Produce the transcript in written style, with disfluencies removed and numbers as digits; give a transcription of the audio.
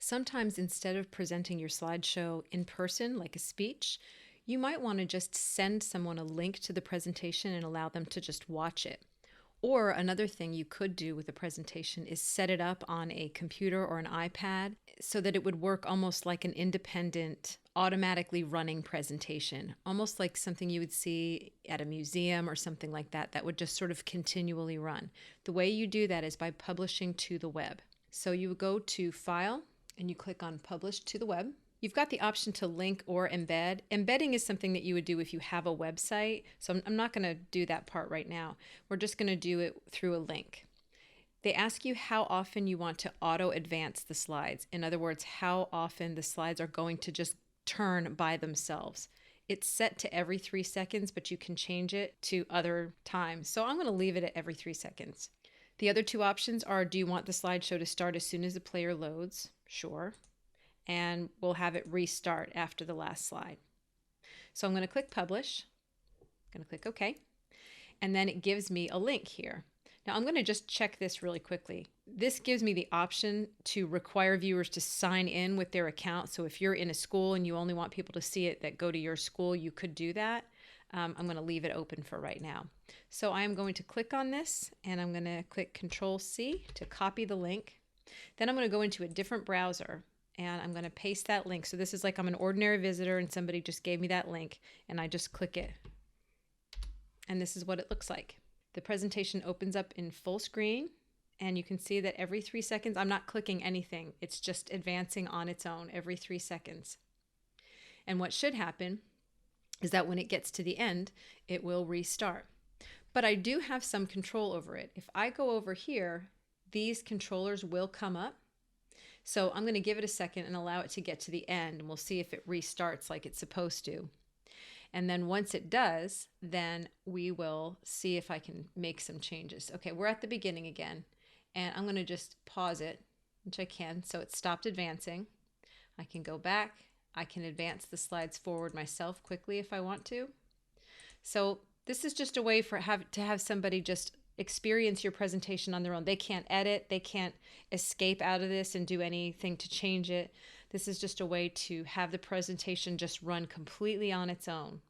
Sometimes instead of presenting your slideshow in person, like a speech, you might want to just send someone a link to the presentation and allow them to just watch it. Or another thing you could do with a presentation is set it up on a computer or an iPad so that it would work almost like an independent, automatically running presentation, almost like something you would see at a museum or something like that, that would just sort of continually run. The way you do that is by publishing to the web. So you would go to File and you click on Publish to the web. You've got the option to link or embed. Embedding is something that you would do if you have a website. So I'm not going to do that part right now. We're just going to do it through a link. They ask you how often you want to auto advance the slides. In other words, how often the slides are going to just turn by themselves. It's set to every 3 seconds, but you can change it to other times. So I'm going to leave it at every 3 seconds. The other two options are, do you want the slideshow to start as soon as the player loads? Sure. And we'll have it restart after the last slide. So I'm going to click Publish. I'm going to click OK. And then it gives me a link here. Now I'm going to just check this really quickly. This gives me the option to require viewers to sign in with their account. So if you're in a school and you only want people to see it that go to your school, you could do that. I'm going to leave it open for right now. So I'm going to click on this and I'm going to click Control-C to copy the link. Then I'm going to go into a different browser and I'm going to paste that link. So this is like I'm an ordinary visitor and somebody just gave me that link and I just click it. And this is what it looks like. The presentation opens up in full screen and you can see that every 3 seconds, I'm not clicking anything. It's just advancing on its own every 3 seconds. And what should happen is that when it gets to the end, it will restart. But I do have some control over it. If I go over here, these controllers will come up. So I'm going to give it a second and allow it to get to the end, and we'll see if it restarts like it's supposed to. And then once it does, then we will see if I can make some changes. Okay, we're at the beginning again, and I'm going to just pause it, which I can, so it stopped advancing. I can go back. I can advance the slides forward myself quickly if I want to. So this is just a way to have somebody just experience your presentation on their own. They can't edit, they can't escape out of this and do anything to change it. This is just a way to have the presentation just run completely on its own.